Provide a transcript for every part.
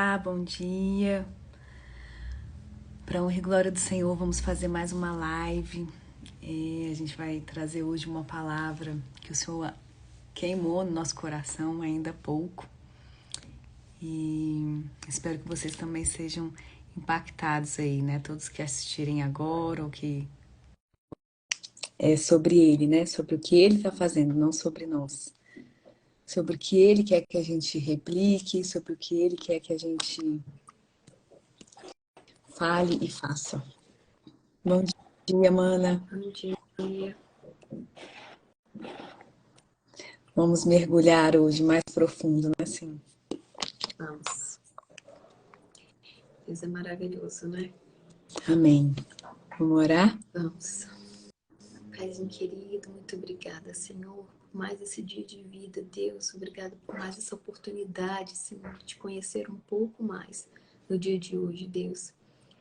Olá, bom dia. Para honra e glória do Senhor, vamos fazer mais uma live. A gente vai trazer hoje uma palavra que o Senhor queimou no nosso coração ainda há pouco. E espero que vocês também sejam impactados aí, né? Todos que assistirem agora ou que... É sobre Ele, né? Sobre o que Ele está fazendo, não sobre nós. Sobre o que Ele quer que a gente replique, sobre o que Ele quer que a gente fale e faça. Bom dia, mana. Bom dia. Vamos mergulhar hoje mais profundo, né? Assim. Vamos. Deus é maravilhoso, né? Amém. Vamos orar? Vamos. Paizinho querido, muito obrigada, Senhor, por mais esse dia de vida. Deus, obrigado por mais essa oportunidade, Senhor, de te conhecer um pouco mais no dia de hoje, Deus.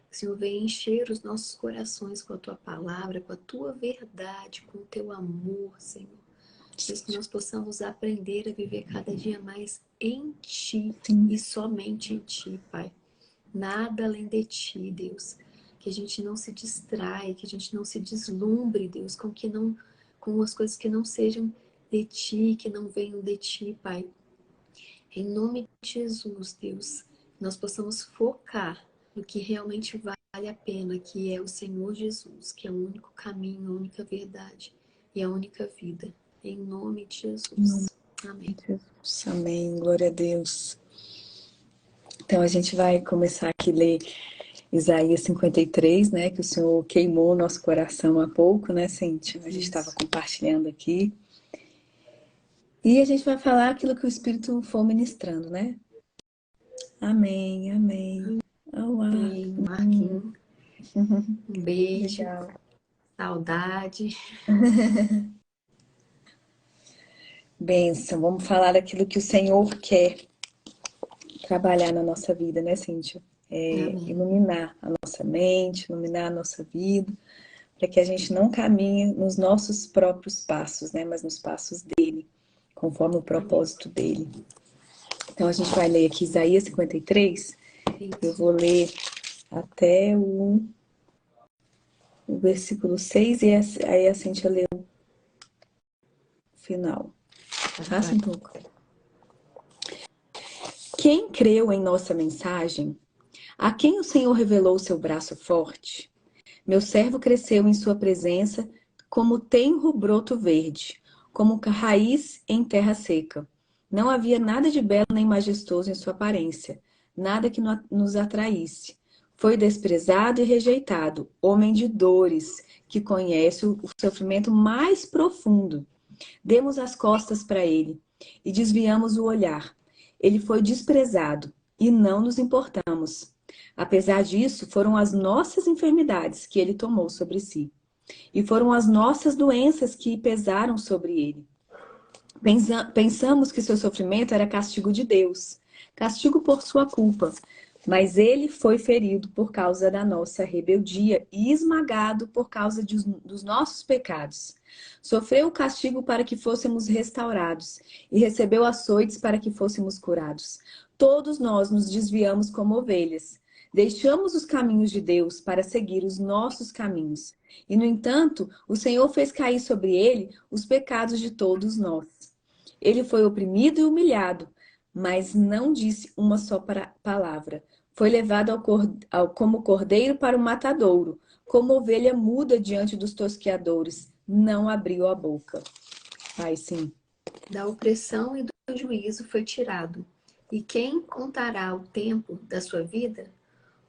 Senhor, vem encher os nossos corações com a Tua palavra, com a Tua verdade, com o Teu amor, Senhor. Deus, que nós possamos aprender a viver cada dia mais em Ti. Sim. E somente em Ti, Pai. Nada além de Ti, Deus. Que a gente não se distraia, que a gente não se deslumbre, Deus, com as coisas que não sejam de Ti, que não venham de Ti, Pai. Em nome de Jesus, Deus, nós possamos focar no que realmente vale a pena, que é o Senhor Jesus, que é o único caminho, a única verdade e a única vida. Em nome de Jesus. Amém. Jesus, amém. Glória a Deus. Então a gente vai começar aqui a ler Isaías 53, né? Que o Senhor queimou o nosso coração há pouco, né, Cíntia? A gente estava compartilhando aqui. E a gente vai falar aquilo que o Espírito for ministrando, né? Amém, amém. Olá. Amém, Marquinhos. Um beijo. Legal. Saudade. Bênção. Vamos falar daquilo que o Senhor quer trabalhar na nossa vida, né, Cíntia? Iluminar a nossa mente, iluminar a nossa vida, para que a gente não caminhe nos nossos próprios passos, né, mas nos passos dele, conforme o propósito dele. Então a gente vai ler aqui Isaías 53. Eu vou ler até o versículo 6 e aí a Cíntia lê o final. Passa um pouco. Quem creu em nossa mensagem? A quem o Senhor revelou o seu braço forte? Meu servo cresceu em sua presença como tenro broto verde, como raiz em terra seca. Não havia nada de belo nem majestoso em sua aparência, nada que nos atraísse. Foi desprezado e rejeitado, homem de dores, que conhece o sofrimento mais profundo. Demos as costas para ele e desviamos o olhar. Ele foi desprezado e não nos importamos. Apesar disso, foram as nossas enfermidades que ele tomou sobre si. E foram as nossas doenças que pesaram sobre ele. Pensamos que seu sofrimento era castigo de Deus, castigo por sua culpa. Mas ele foi ferido por causa da nossa rebeldia e esmagado por causa dos nossos pecados. Sofreu o castigo para que fôssemos restaurados e recebeu açoites para que fôssemos curados. Todos nós nos desviamos como ovelhas. Deixamos os caminhos de Deus para seguir os nossos caminhos. E, no entanto, o Senhor fez cair sobre ele os pecados de todos nós. Ele foi oprimido e humilhado, mas não disse uma só palavra. Foi levado como cordeiro para o matadouro, como ovelha muda diante dos tosqueadores. Não abriu a boca. Ai, sim. Da opressão e do juízo foi tirado. E quem contará o tempo da sua vida?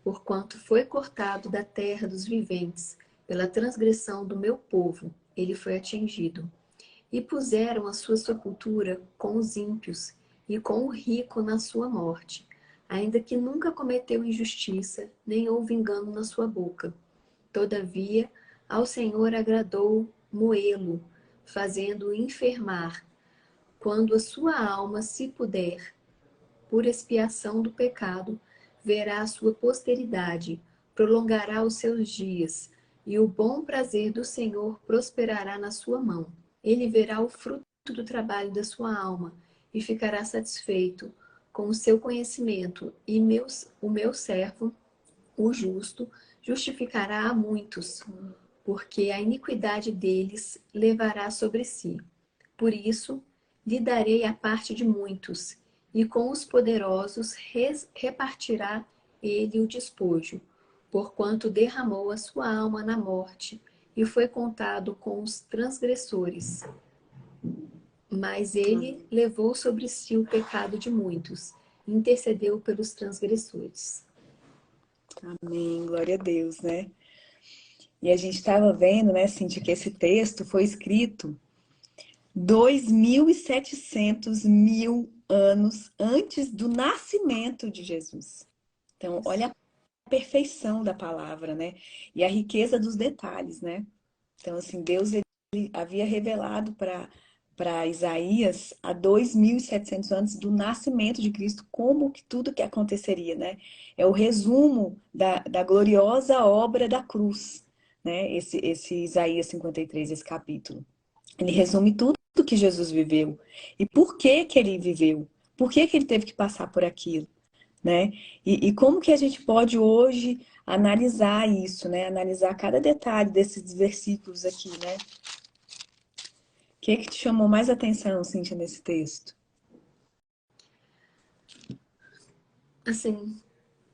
Porquanto foi cortado da terra dos viventes, pela transgressão do meu povo, ele foi atingido. E puseram a sua sepultura com os ímpios e com o rico na sua morte, ainda que nunca cometeu injustiça, nem houve engano na sua boca. Todavia, ao Senhor agradou moê-lo, fazendo-o enfermar, quando a sua alma se puder, por expiação do pecado, verá a sua posteridade, prolongará os seus dias, e o bom prazer do Senhor prosperará na sua mão. Ele verá o fruto do trabalho da sua alma e ficará satisfeito com o seu conhecimento, e o meu servo, o justo, justificará a muitos, porque a iniquidade deles levará sobre si. Por isso, lhe darei a parte de muitos, e com os poderosos repartirá ele o despojo, porquanto derramou a sua alma na morte, e foi contado com os transgressores. Mas ele levou sobre si o pecado de muitos, e intercedeu pelos transgressores. Amém, glória a Deus, né? E a gente estava vendo, né, Cíntia, que esse texto foi escrito 2.700 anos antes do nascimento de Jesus. Então, olha a perfeição da palavra, né? E a riqueza dos detalhes, né? Então, assim, Deus ele havia revelado para Isaías há 2.700 anos do nascimento de Cristo, como que tudo que aconteceria, né? É o resumo da gloriosa obra da cruz, né? Esse Isaías 53, esse capítulo. Ele resume tudo que Jesus viveu. E por que que ele viveu? Por que que ele teve que passar por aquilo? Né? E como que a gente pode hoje analisar isso, né? Analisar cada detalhe desses versículos aqui, né? O que te chamou mais atenção, Cíntia, nesse texto? Assim,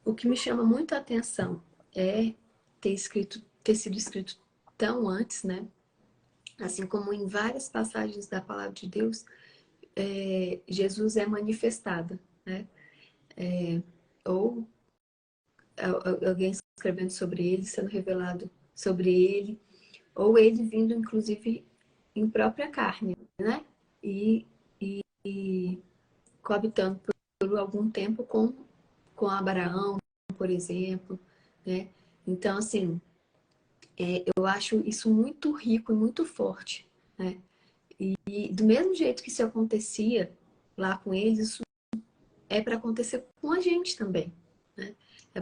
o que me chama muito a atenção é ter sido escrito tão antes, né? Assim como em várias passagens da palavra de Deus, Jesus é manifestado, né? Ou alguém escrevendo sobre ele, sendo revelado sobre ele, ou ele vindo, inclusive, em própria carne, né? E, e coabitando por algum tempo com Abraão, por exemplo, né? Então, assim, eu acho isso muito rico e muito forte, né? E do mesmo jeito que isso acontecia lá com eles, isso é para acontecer com a gente também, né? É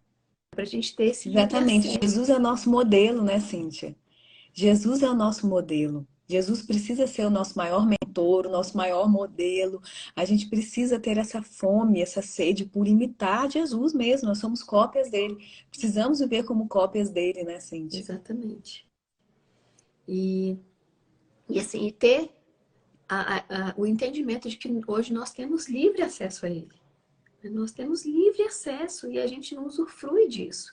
para a gente ter esse livre Exatamente. acesso. Jesus é o nosso modelo, né, Cíntia? Jesus é o nosso modelo. Jesus precisa ser o nosso maior mentor, o nosso maior modelo. A gente precisa ter essa fome, essa sede por imitar Jesus mesmo. Nós somos cópias dele. Precisamos viver como cópias dele, né, Cíntia? Exatamente. E, e assim, e ter o entendimento de que hoje nós temos livre acesso a ele. Nós temos livre acesso e a gente não usufrui disso.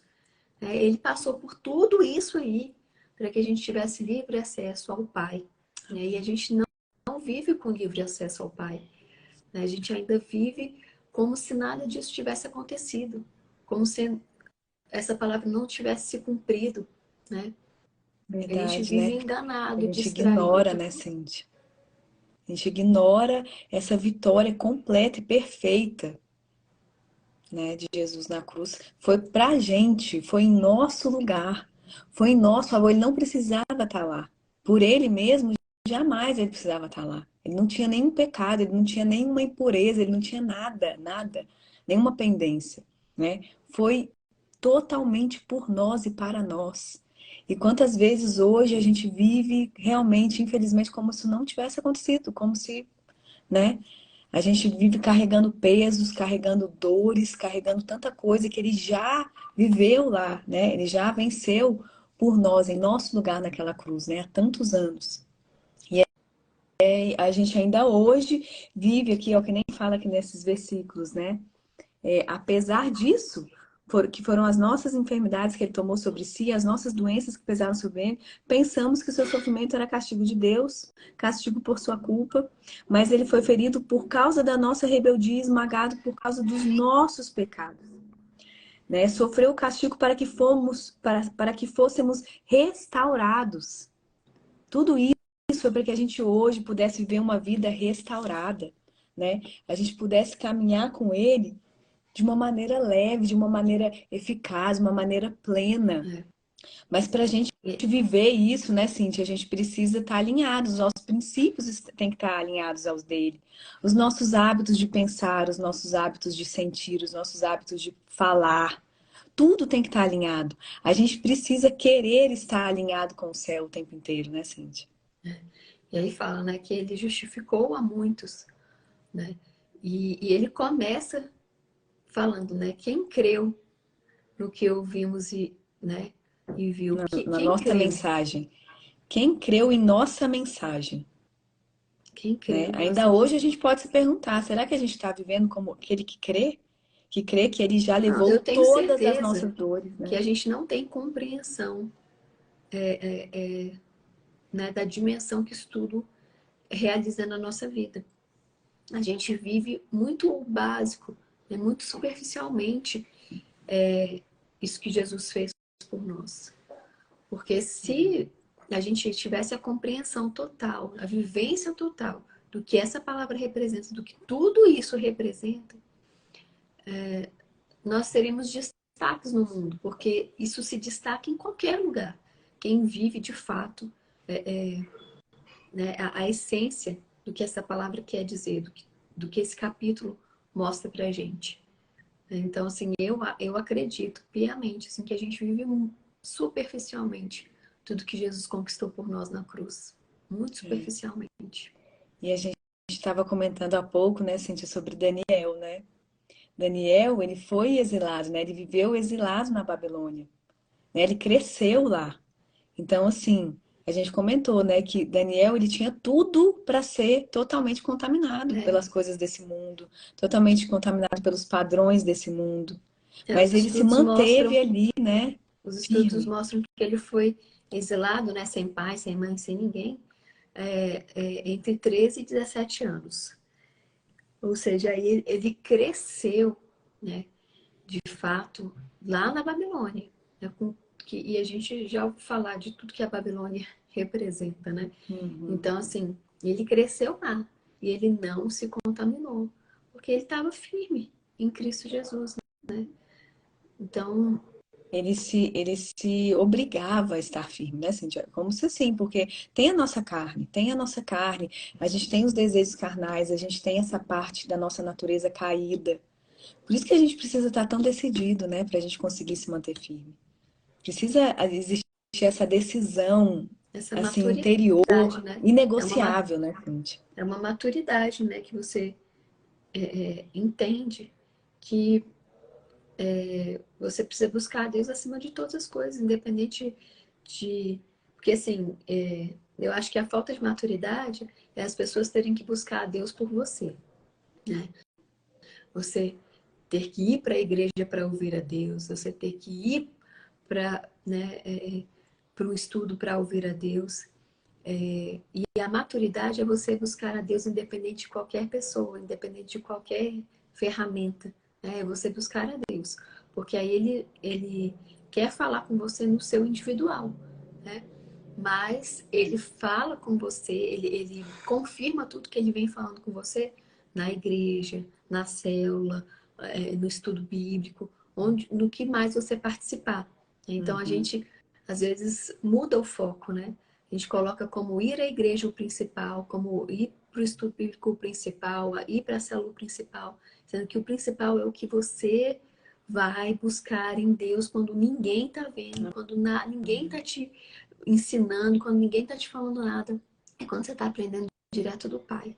Ele passou por tudo isso aí para que a gente tivesse livre acesso ao Pai. E a gente não vive com livre acesso ao Pai. A gente ainda vive como se nada disso tivesse acontecido. Como se essa palavra não tivesse se cumprido. Né? A gente Verdade, vive né? A enganado, gente ignora, distraído. né, Cíntia? A gente ignora essa vitória completa e perfeita, né, de Jesus na cruz. Foi pra gente, foi em nosso lugar, foi em nosso favor. Ele não precisava estar lá. Por ele mesmo, jamais ele precisava estar lá. Ele não tinha nenhum pecado, ele não tinha nenhuma impureza, ele não tinha nada, nada, nenhuma pendência, né? Foi totalmente por nós e para nós. E quantas vezes hoje a gente vive realmente, infelizmente, como se não tivesse acontecido, como se, né? A gente vive carregando pesos, carregando dores, carregando tanta coisa que ele já viveu lá, né? Ele já venceu por nós, em nosso lugar naquela cruz, né? Há tantos anos. E a gente ainda hoje vive aqui, ó, que nem fala aqui nesses versículos, né? Apesar disso, que foram as nossas enfermidades que ele tomou sobre si, as nossas doenças que pesaram sobre ele, pensamos que o seu sofrimento era castigo de Deus, castigo por sua culpa, mas ele foi ferido por causa da nossa rebeldia, esmagado por causa dos nossos pecados. Né? Sofreu o castigo para que fôssemos restaurados. Tudo isso foi para que a gente hoje pudesse viver uma vida restaurada, né? A gente pudesse caminhar com ele de uma maneira leve, de uma maneira eficaz, de uma maneira plena. É. Mas para a gente viver isso, né, Cintia, a gente precisa estar alinhado, os nossos princípios têm que estar alinhados aos dele. Os nossos hábitos de pensar, os nossos hábitos de sentir, os nossos hábitos de falar, tudo tem que estar alinhado. A gente precisa querer estar alinhado com o céu o tempo inteiro, né, Cintia? E aí fala, né, que ele justificou a muitos, né? E ele começa falando, né? Quem creu no que ouvimos né, e viu? Na Quem nossa creu? mensagem. Quem creu em nossa mensagem? Quem Né? creu em Ainda nossa hoje a mensagem? gente pode se perguntar, será que a gente está vivendo como aquele que crê? Que crê que ele já Não, levou eu tenho todas as certeza nossas dores, que né? a gente não tem compreensão, né, da dimensão que isso tudo realiza na nossa vida. A gente vive muito o básico, né, muito superficialmente, isso que Jesus fez por nós. Porque se a gente tivesse a compreensão total, a vivência total do que essa palavra representa, do que tudo isso representa, nós teríamos destaques no mundo, porque isso se destaca em qualquer lugar. Quem vive de fato, né, a essência do que essa palavra quer dizer, do que esse capítulo mostra pra gente. Então, assim, eu acredito piamente assim, que a gente vive superficialmente tudo que Jesus conquistou por nós na cruz. Muito É. superficialmente. E a gente estava comentando há pouco, né, Cíntia, sobre Daniel, né? Daniel, ele foi exilado, né? Ele viveu exilado na Babilônia, né? Ele cresceu lá. Então, assim, a gente comentou, né, que Daniel, ele tinha tudo para ser totalmente contaminado É, pelas coisas desse mundo, totalmente contaminado pelos padrões desse mundo. os Mas ele se estudos manteve mostram, ali, né, os estudos firme. mostram que ele foi exilado, né, sem pai, sem mãe, sem ninguém, entre 13 e 17 anos. Ou seja, aí ele cresceu, né, de fato, lá na Babilônia. Né, e a gente já ouviu falar de tudo que a Babilônia representa, né? Uhum. Então, assim, ele cresceu lá e ele não se contaminou, porque ele estava firme em Cristo Jesus, né? Então, Ele se obrigava a estar firme, né, Cíntia? Como se assim, porque tem a nossa carne, a gente tem os desejos carnais, a gente tem essa parte da nossa natureza caída. Por isso que a gente precisa estar tão decidido, né, para a gente conseguir se manter firme. Precisa existir essa decisão, essa assim, maturidade, interior, né? É uma, inegociável, né, Cíntia? é uma maturidade, né? Que você entende que você precisa buscar a Deus acima de todas as coisas, independente de. Porque, assim, eu acho que a falta de maturidade é as pessoas terem que buscar a Deus por você, né? Você ter que ir para a igreja para ouvir a Deus, você ter que ir para, né, para um estudo para ouvir a Deus. E a maturidade é você buscar a Deus independente de qualquer pessoa, independente de qualquer ferramenta. Né? É você buscar a Deus. Porque aí ele quer falar com você no seu individual. Né? Mas ele fala com você, ele confirma tudo que ele vem falando com você na igreja, na célula, no estudo bíblico, no que mais você participar. Então a Uhum. gente às vezes muda o foco, né? A gente coloca como ir à igreja o principal, como ir para o estudo bíblico o principal, ir para a célula principal, sendo que o principal é o que você vai buscar em Deus quando ninguém está vendo, quando ninguém está te ensinando, quando ninguém está te falando nada. É quando você está aprendendo direto do Pai.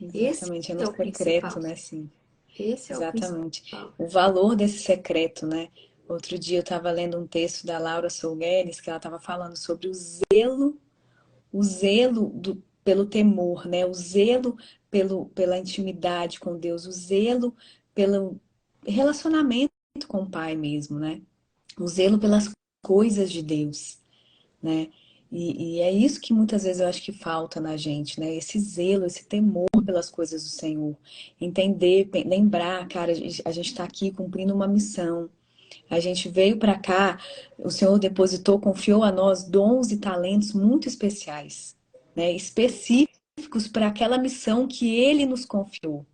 Esse Exatamente, é no é o secreto, principal. né, sim. Esse é o Exatamente. principal. O valor desse secreto, né? Outro dia eu estava lendo um texto da Laura Sougueres, que ela estava falando sobre o zelo pelo temor, né? O zelo pela intimidade com Deus, o zelo pelo relacionamento com o Pai mesmo, né? O zelo pelas coisas de Deus, né? E é isso que muitas vezes eu acho que falta na gente, né? Esse zelo, esse temor pelas coisas do Senhor. Entender, lembrar, cara, a gente está aqui cumprindo uma missão. A gente veio para cá, o Senhor depositou, confiou a nós dons e talentos muito especiais, né? Específicos para aquela missão que Ele nos confiou.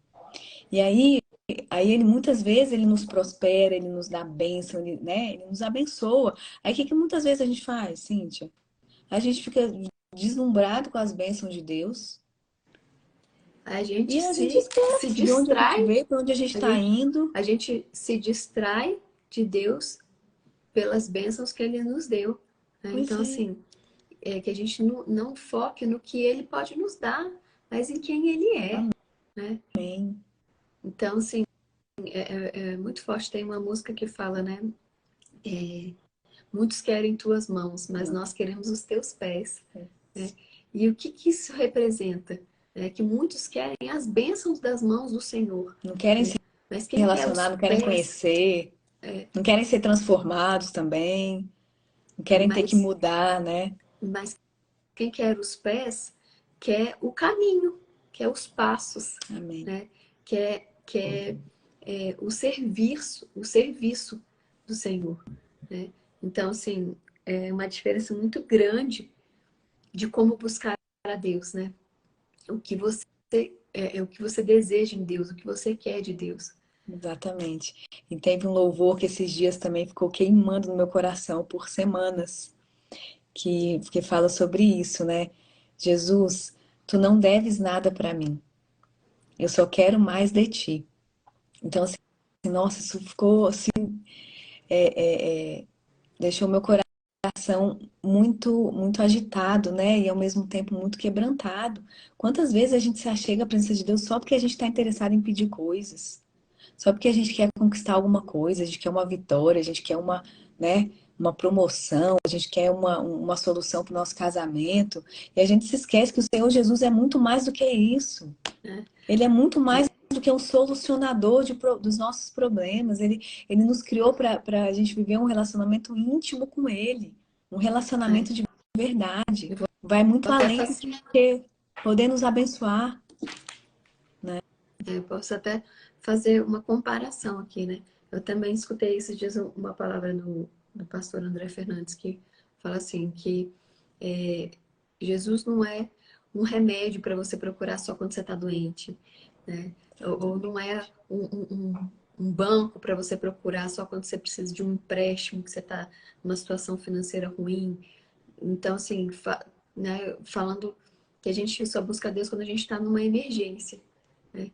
E aí ele muitas vezes ele nos prospera, ele nos dá bênção, ele, né? Ele nos abençoa. Aí o que muitas vezes a gente faz, Cíntia? A gente fica deslumbrado com as bênçãos de Deus A gente e a gente se esquece de onde a gente distrai, veio, para onde a gente a está gente, indo. a gente se distrai de Deus pelas bênçãos que Ele nos deu. Né? Pois Então, é. assim, que a gente não foque no que Ele pode nos dar, mas em quem Ele é. Né? Amém. Então, assim, é muito forte. Tem uma música que fala, né? Muitos querem tuas mãos, mas nós queremos os teus pés. Né? E o que isso representa? É que muitos querem as bênçãos das mãos do Senhor. Não querem Né? se Mas quem quer os relacionar, não querem pés, conhecer, não querem ser transformados também, não querem ter que mas, mudar, né? mas quem quer os pés, quer o caminho, quer os passos, Amém. né? Quer o serviço do Senhor. Né? Então, assim, é uma diferença muito grande de como buscar a Deus, né? O que você o que você deseja em Deus, o que você quer de Deus. Exatamente. E teve um louvor que esses dias também ficou queimando no meu coração por semanas, que fala sobre isso, né? Jesus, tu não deves nada para mim. Eu só quero mais de ti. Então, assim, nossa, isso ficou assim, deixou meu coração muito agitado, né? E ao mesmo tempo muito quebrantado. Quantas vezes a gente se achega à presença de Deus só porque a gente está interessado em pedir coisas? Só porque a gente quer conquistar alguma coisa, a gente quer uma vitória, a gente quer uma, né, uma promoção, a gente quer uma solução para o nosso casamento. E a gente se esquece que o Senhor Jesus é muito mais do que isso. Né? Ele é muito mais do que um solucionador dos nossos problemas. Ele nos criou para a gente viver um relacionamento íntimo com Ele. Um É. relacionamento de verdade. Eu vou Vai muito até além do fazer, que poder nos abençoar. eu posso até fazer uma comparação aqui, né? Eu também escutei esses dias uma palavra do pastor André Fernandes que fala assim, que é, Jesus não é um remédio para você procurar só quando você está doente, né? Ou não é um banco para você procurar só quando você precisa de um empréstimo, que você está numa situação financeira ruim. Então, assim, né, falando que a gente só busca Deus quando a gente está numa emergência, né?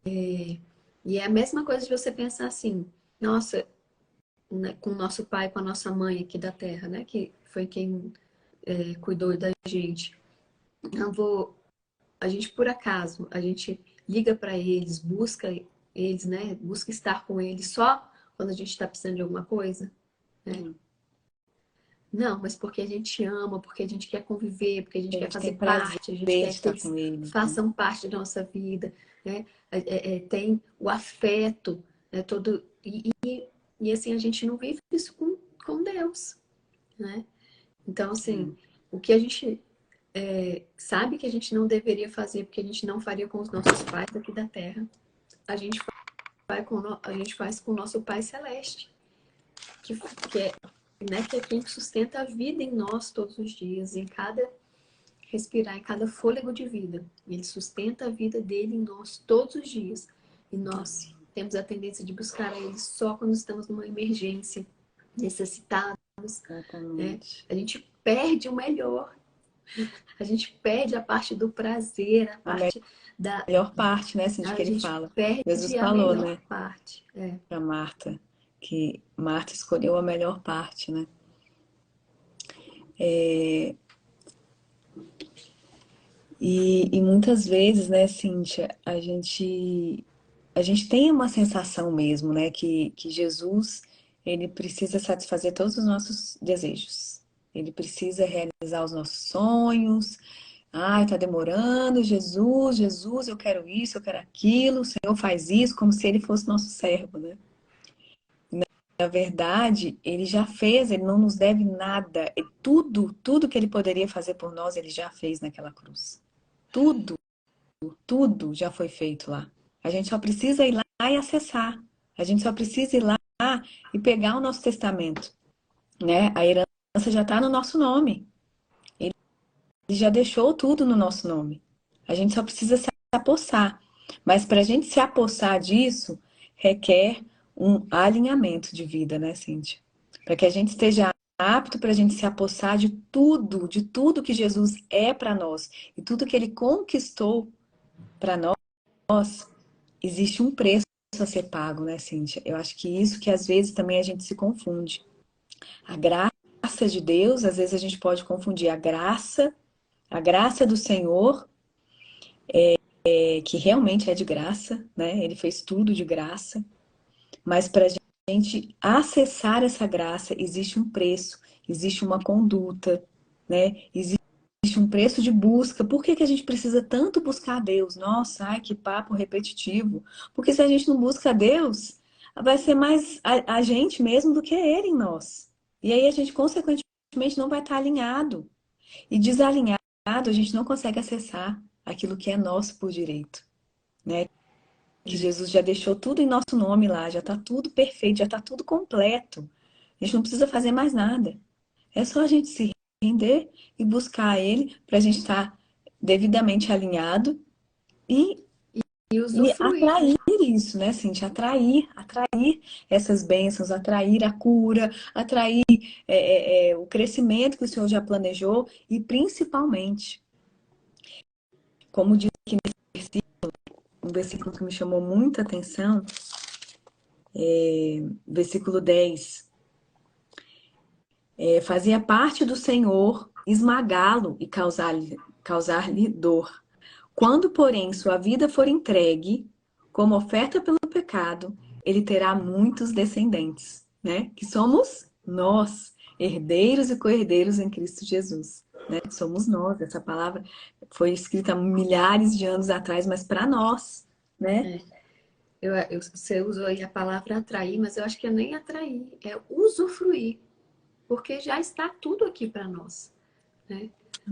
E é a mesma coisa de você pensar assim, nossa, né, com o nosso pai, com a nossa mãe aqui da terra, né? Que foi quem cuidou da gente. Não vou, a gente por acaso, a gente liga para eles, busca eles, né? Busca estar com eles só quando a gente está precisando de alguma coisa, né? Não, mas porque a gente ama, porque a gente quer conviver, porque a A gente quer gente tem fazer prazer parte, a gente de quer que estar eles com Ele. façam parte da nossa vida, né? Tem o afeto, né? E assim, a gente não vive isso com Deus, né? Então, assim, o que a gente sabe que a gente não deveria fazer, porque a gente não faria com os nossos pais aqui da Terra, a gente a gente faz com o nosso Pai Celeste, que, que é, né, que é quem sustenta a vida em nós todos os dias, em cada respirar, em cada fôlego de vida. Ele sustenta a vida dele em nós todos os dias. E nós temos a tendência de buscar a ele só quando estamos numa emergência, necessitados, né? Exatamente. A gente perde o melhor. A gente perde a parte do prazer, a A parte da... melhor parte, né, assim, de que A ele gente fala. Jesus perde a falou, melhor né, parte. para Marta, que Marta escolheu a melhor parte, né? E muitas vezes, né, Cíntia, a gente tem uma sensação mesmo, né, que Jesus, ele precisa satisfazer todos os nossos desejos. Ele precisa realizar os nossos sonhos. Ai, tá demorando, Jesus, Jesus, eu quero isso, eu quero aquilo, o Senhor faz isso, como se ele fosse nosso servo, né? Na verdade, ele já fez, ele não nos deve nada. Tudo que ele poderia fazer por nós, ele já fez naquela cruz. Tudo, tudo já foi feito lá. A gente só precisa ir lá e acessar. A gente só precisa ir lá e pegar o nosso testamento, né? A herança já está no nosso nome. Ele já deixou tudo no nosso nome. A gente só precisa se apossar. Mas para a gente se apossar disso, requer um alinhamento de vida, né, Cíntia? Para que a gente esteja apto para a gente se apossar de tudo que Jesus é para nós e tudo que ele conquistou para nós, existe um preço a ser pago, né, Cíntia? Eu acho que isso que às vezes também a gente se confunde. A graça de Deus, às vezes a gente pode confundir a graça do Senhor que realmente é de graça, né? Ele fez tudo de graça, mas para a gente acessar essa graça existe um preço, existe uma conduta, né? Existe um preço de busca. Por que que a gente precisa tanto buscar a Deus? Nossa, ai, que papo repetitivo. Porque se a gente não busca a Deus, vai ser mais a gente mesmo do que Ele em nós. E aí a gente, consequentemente, não vai estar alinhado. E desalinhado, a gente não consegue acessar aquilo que é nosso por direito, né? Que Jesus já deixou tudo em nosso nome lá, já está tudo perfeito, já está tudo completo. A gente não precisa fazer mais nada. É só a gente se render e buscar Ele para a gente estar devidamente alinhado e, E e usufruir, né? atrair isso, né, Cintia? Atrair essas bênçãos, atrair a cura, atrair o crescimento que o Senhor já planejou e principalmente, como diz aqui nesse versículo, um versículo que me chamou muita atenção, versículo 10. Fazia parte do Senhor esmagá-lo e causar-lhe dor. Quando, porém, sua vida for entregue como oferta pelo pecado, ele terá muitos descendentes, né? Que somos nós, herdeiros e co-herdeiros em Cristo Jesus, né? Somos nós. Essa palavra foi escrita milhares de anos atrás, mas para nós, né? Você usou aí a palavra atrair, mas eu acho que é nem atrair, é usufruir, porque já está tudo aqui para nós, né?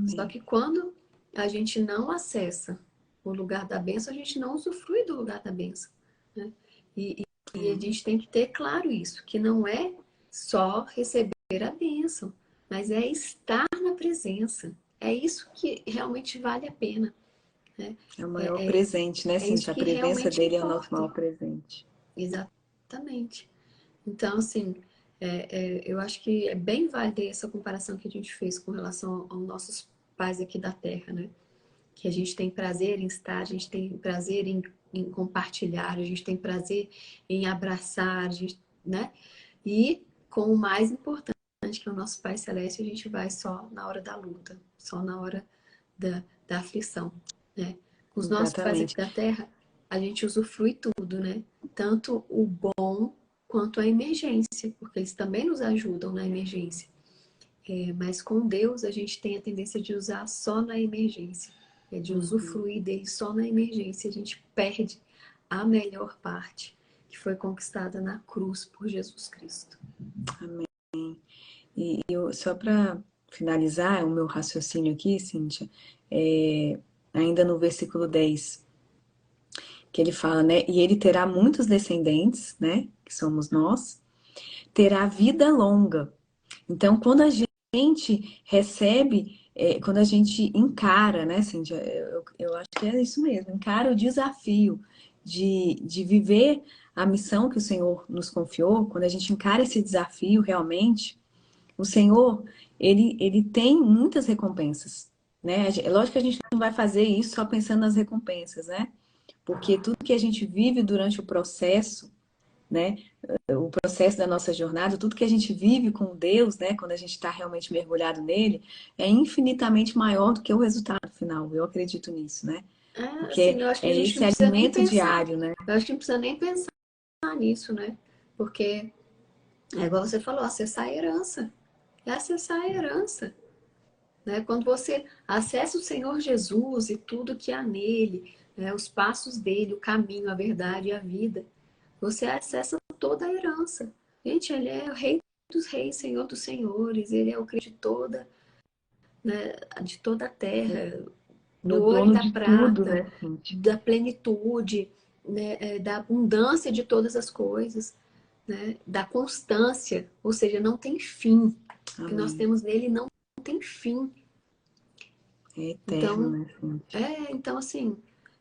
Só Amém. que quando a gente não acessa o lugar da bênção, a gente não usufrui do lugar da bênção, né? E a gente tem que ter claro isso, que não é só receber a bênção, mas é estar na presença. É isso que realmente vale a pena, né? É o maior É, é, presente, né, é isso Cintia? A que presença realmente dele é o nosso importa. maior presente. Exatamente. Então, assim, eu acho que é bem válida essa comparação que a gente fez com relação aos nossos pais aqui da Terra, né? Que a gente tem prazer em estar, a gente tem prazer em compartilhar, a gente tem prazer em abraçar, a gente, né? E com o mais importante, que é o nosso Pai Celeste, a gente vai só na hora da luta, só na hora da aflição, né? Com os nossos pais aqui Exatamente. da Terra, a gente usufrui tudo, né? Tanto o bom quanto a emergência, porque eles também nos ajudam na emergência. Mas com Deus a gente tem a tendência de usar só na emergência, de Uhum. usufruir dele só na emergência. A gente perde a melhor parte que foi conquistada na cruz por Jesus Cristo. Amém. E só para finalizar o meu raciocínio aqui, Cíntia, ainda no versículo 10, que ele fala, né? E ele terá muitos descendentes, né? Que somos nós, terá vida longa. Então, quando a gente recebe, quando a gente encara, né, Cíntia, eu acho que é isso mesmo, encara o desafio de viver a missão que o Senhor nos confiou, quando a gente encara esse desafio realmente, o Senhor, ele tem muitas recompensas, né? É lógico que a gente não vai fazer isso só pensando nas recompensas, né? Porque tudo que a gente vive durante o processo, né? O processo da nossa jornada, tudo que a gente vive com Deus, né? Quando a gente está realmente mergulhado nele, é infinitamente maior do que o resultado final. Eu acredito nisso, né? Assim, Porque eu acho que a é gente não esse precisa nem alimento pensar. diário, né? Eu acho que não precisa nem pensar nisso, né? Porque é igual você falou, acessar a herança. É acessar a herança. Né? Quando você acessa o Senhor Jesus e tudo que há nele, né? Os passos dele, o caminho, a verdade e a vida, você acessa toda a herança. Gente, ele é o Rei dos Reis, Senhor dos Senhores, ele é o Cristo de toda, né? De toda a terra, Do do ouro e dono da de tudo, prata, né, Cintia? da plenitude, né? Da abundância de todas as coisas, né? Da constância, ou seja, não tem fim. O que nós Amém. temos nele não tem fim. É eterno, Então, né, Cintia? então assim,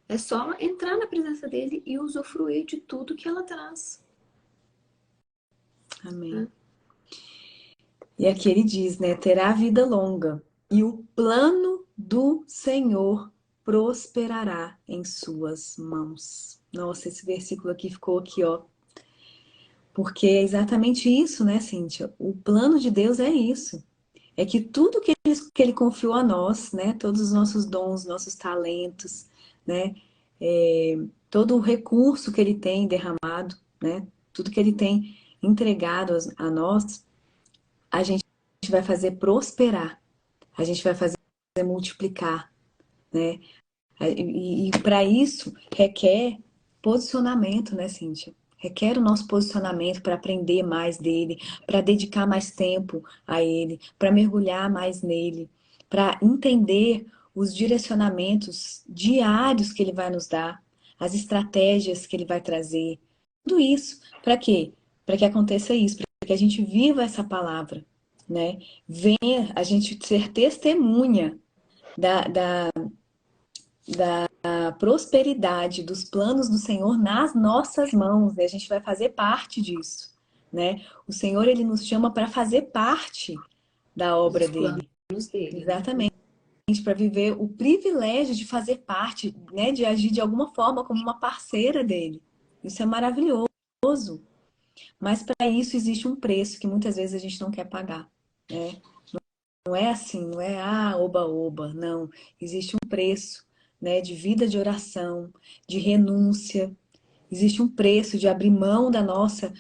é só entrar na presença dele e usufruir de tudo que ela traz. Amém. Né? E aqui ele diz, né? Terá vida longa, e o plano do Senhor prosperará em suas mãos. Nossa, esse versículo aqui ficou aqui, ó. Porque é exatamente isso, né, Cíntia? O plano de Deus é isso. É que tudo que ele confiou a nós, né? Todos os nossos dons, nossos talentos, né? todo o recurso que Ele tem derramado, né? Tudo que Ele tem entregado a nós, a gente vai fazer prosperar, a gente vai fazer multiplicar, né? E para isso requer posicionamento, né, Cíntia? Requer o nosso posicionamento para aprender mais dele, para dedicar mais tempo a ele, para mergulhar mais nele, para entender os direcionamentos diários que ele vai nos dar, as estratégias que ele vai trazer. Tudo isso, para quê? Para que aconteça isso, para que a gente viva essa palavra, né? Venha a gente ser testemunha da prosperidade, dos planos do Senhor nas nossas mãos, né? A gente vai fazer parte disso, né? O Senhor, Ele nos chama para fazer parte da obra Dos dele. planos dele, né? Exatamente. Para viver o privilégio de fazer parte, né? De agir de alguma forma como uma parceira dele. Isso é maravilhoso. Mas para isso existe um preço que muitas vezes a gente não quer pagar, né? Não é assim, não é oba-oba, não. Existe um preço, né, de vida de oração, de renúncia. Existe um preço de abrir mão da nossa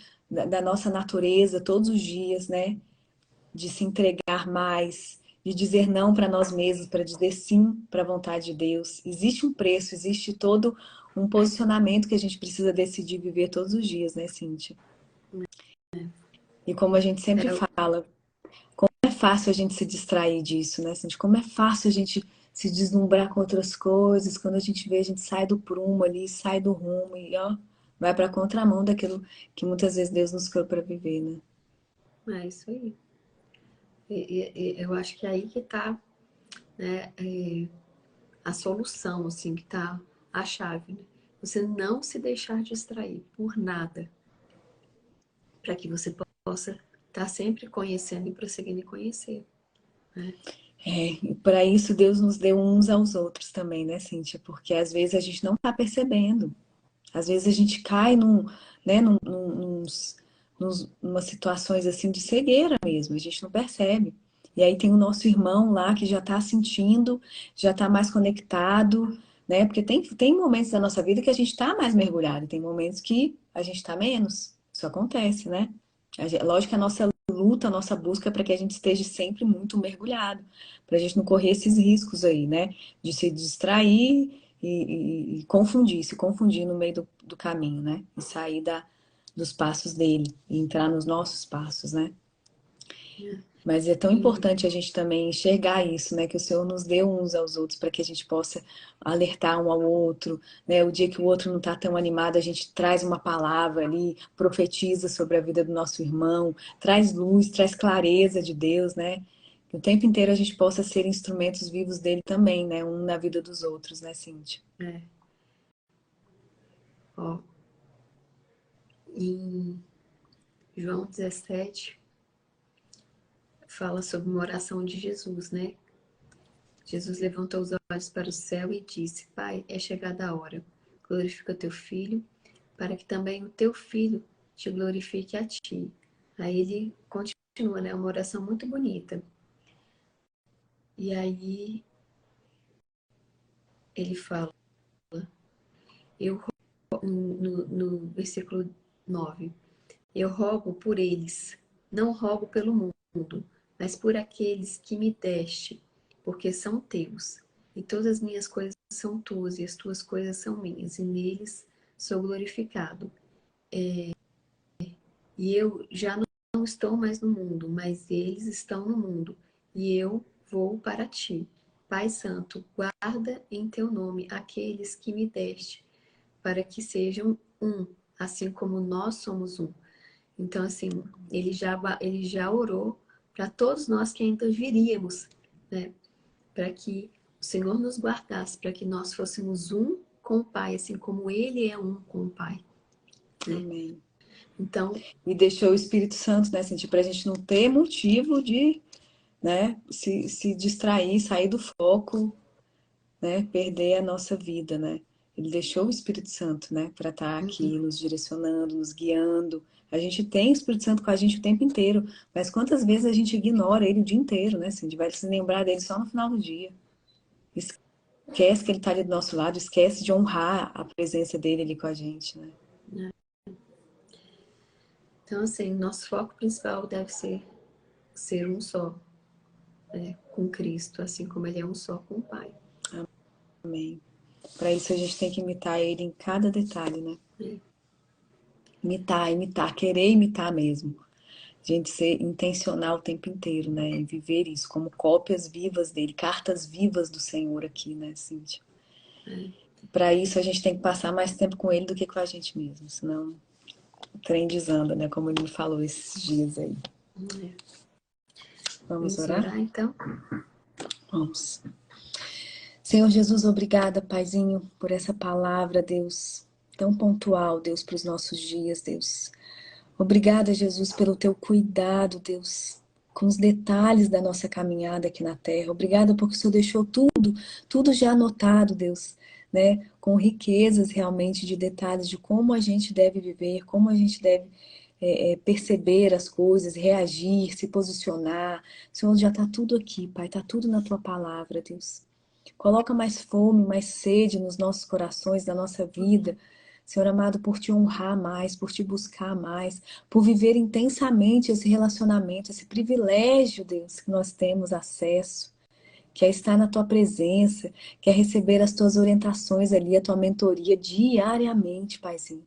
natureza todos os dias, né? De se entregar mais, de dizer não para nós mesmos, para dizer sim para a vontade de Deus. Existe um preço, existe todo um posicionamento que a gente precisa decidir viver todos os dias, né, Cíntia? E como a gente sempre É, fala, é fácil a gente se distrair disso, né, Cindy? Como é fácil a gente se deslumbrar com outras coisas, quando a gente vê, a gente sai do prumo ali, sai do rumo e ó, vai para contramão daquilo que muitas vezes Deus nos criou para viver, né? é isso aí. Eu acho que é aí que tá, né, a solução, assim, que tá a chave, né? Você não se deixar distrair por nada, para que você possa estar sempre conhecendo e prosseguindo e conhecer, né? E para isso Deus nos deu uns aos outros também, né, Cíntia? Porque às vezes a gente não está percebendo. Às vezes a gente cai né, numa situações assim de cegueira mesmo, a gente não percebe. E aí tem o nosso irmão lá que já está sentindo, já está mais conectado, né? Porque tem momentos da nossa vida que a gente está mais mergulhado, e tem momentos que a gente está menos. Isso acontece, né? Lógico que a nossa luta, a nossa busca é para que a gente esteja sempre muito mergulhado, para a gente não correr esses riscos aí, né? De se distrair e confundir, se confundir no meio do caminho, né? E sair dos passos dele e entrar nos nossos passos, né? Mas é tão E importante a gente também enxergar isso, né? Que o Senhor nos deu uns aos outros para que a gente possa alertar um ao outro, né? O dia que o outro não está tão animado, a gente traz uma palavra ali, profetiza sobre a vida do nosso irmão, traz luz, traz clareza de Deus, né? Que o tempo inteiro a gente possa ser instrumentos vivos dele também, né? Um na vida dos outros, né, Cíntia? ó, em João 17 fala sobre uma oração de Jesus, né? Jesus levantou os olhos para o céu e disse: Pai, é chegada a hora. Glorifica teu filho, para que também o teu filho te glorifique a ti. Aí ele continua, né? Uma oração muito bonita. E aí ele fala, eu no versículo 9, eu rogo por eles, não rogo pelo mundo, mas por aqueles que me deste, porque são teus. E todas as minhas coisas são tuas, e as tuas coisas são minhas, e neles sou glorificado. E eu já não estou mais no mundo, mas eles estão no mundo, e eu vou para ti. Pai Santo, guarda em teu nome aqueles que me deste, para que sejam um, assim como nós somos um. Então, assim, ele já orou para todos nós que ainda viríamos, né? Para que o Senhor nos guardasse, para que nós fôssemos um com o Pai, assim como Ele é um com o Pai, né? Amém. Então, E deixou o Espírito Santo, né, Cintia, para a gente não ter motivo de, né, se distrair, sair do foco, né, perder a nossa vida, né? Ele deixou o Espírito Santo, né, para estar aqui nos direcionando, nos guiando. A gente tem o Espírito Santo com a gente o tempo inteiro, mas quantas vezes a gente ignora ele o dia inteiro, né? Assim, a gente vai se lembrar dele só no final do dia. esquece que ele está ali do nosso lado, esquece de honrar a presença dele ali com a gente, né? Então, assim, nosso foco principal deve ser um só, né, com Cristo, assim como ele é um só com o Pai. Amém. Para isso a gente tem que imitar ele em cada detalhe, né? Imitar, querer imitar mesmo. A gente ser intencional o tempo inteiro, né? Em viver isso como cópias vivas dele, cartas vivas do Senhor aqui, né, Cíntia? Para isso a gente tem que passar mais tempo com ele do que com a gente mesmo, senão o trem desanda, né? Como ele me falou esses dias aí. Vamos orar? Então? Vamos. Senhor Jesus, obrigada, Paizinho, por essa palavra, Deus, tão pontual, Deus, para os nossos dias, Deus. Obrigada, Jesus, pelo teu cuidado, Deus, com os detalhes da nossa caminhada aqui na Terra. Obrigada porque o Senhor deixou tudo já anotado, Deus, né? Com riquezas realmente de detalhes de como a gente deve viver, como a gente deve perceber as coisas, reagir, se posicionar. Senhor, já está tudo aqui, Pai, está tudo na tua palavra, Deus. Coloca mais fome, mais sede nos nossos corações, na nossa vida. Senhor amado, por te honrar mais, por te buscar mais, por viver intensamente esse relacionamento, esse privilégio, Deus, que nós temos acesso, que é estar na tua presença, que é receber as tuas orientações ali, a tua mentoria diariamente, Paizinho.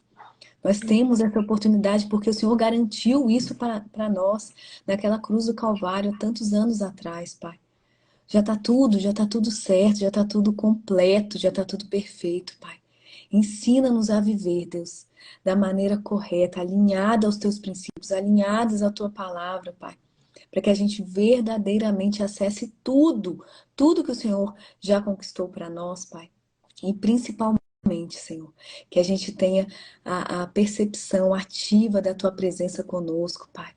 Nós temos essa oportunidade porque o Senhor garantiu isso para nós naquela cruz do Calvário há tantos anos atrás, Pai. Já tá tudo certo, já tá tudo completo, já tá tudo perfeito, Pai. Ensina-nos a viver, Deus, da maneira correta, alinhada aos teus princípios, alinhadas à tua palavra, Pai. Para que a gente verdadeiramente acesse tudo que o Senhor já conquistou para nós, Pai. E principalmente, Senhor, que a gente tenha a percepção ativa da tua presença conosco, Pai,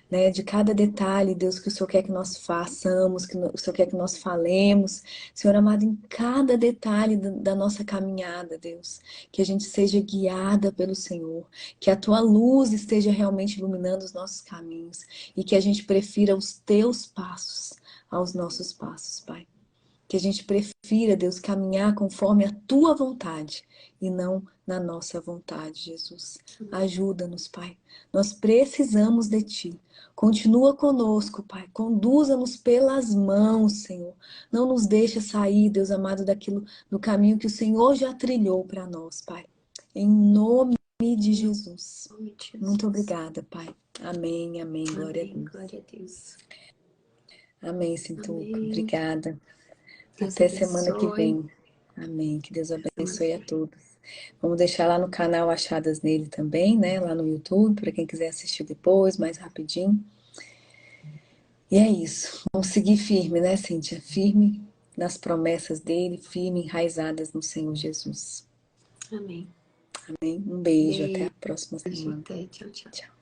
né? De cada detalhe, Deus, que o Senhor quer que nós façamos, que o Senhor quer que nós falemos, Senhor amado, em cada detalhe da nossa caminhada, Deus, que a gente seja guiada pelo Senhor, que a tua luz esteja realmente iluminando os nossos caminhos e que a gente prefira os teus passos aos nossos passos, Pai. Que a gente prefira, Deus, caminhar conforme a tua vontade e não na nossa vontade, Jesus. Ajuda-nos, Pai. Nós precisamos de ti. Continua conosco, Pai. Conduza-nos pelas mãos, Senhor. Não nos deixa sair, Deus amado, do caminho que o Senhor já trilhou para nós, Pai. Em nome de Jesus. Muito obrigada, Pai. Amém, amém. Glória a Deus. Glória a Deus. Amém, Cintuca. Obrigada. Deus Até abençoe. semana que vem. Amém. Que Deus abençoe a todos. Vamos deixar lá no canal Achadas Nele também, né? Lá no YouTube, para quem quiser assistir depois, mais rapidinho. E é isso. Vamos seguir firme, né, Cíntia? Firme nas promessas dele, firme, enraizadas no Senhor Jesus. Amém. Amém. Um beijo. Até a próxima semana. Até. Tchau, tchau. Tchau.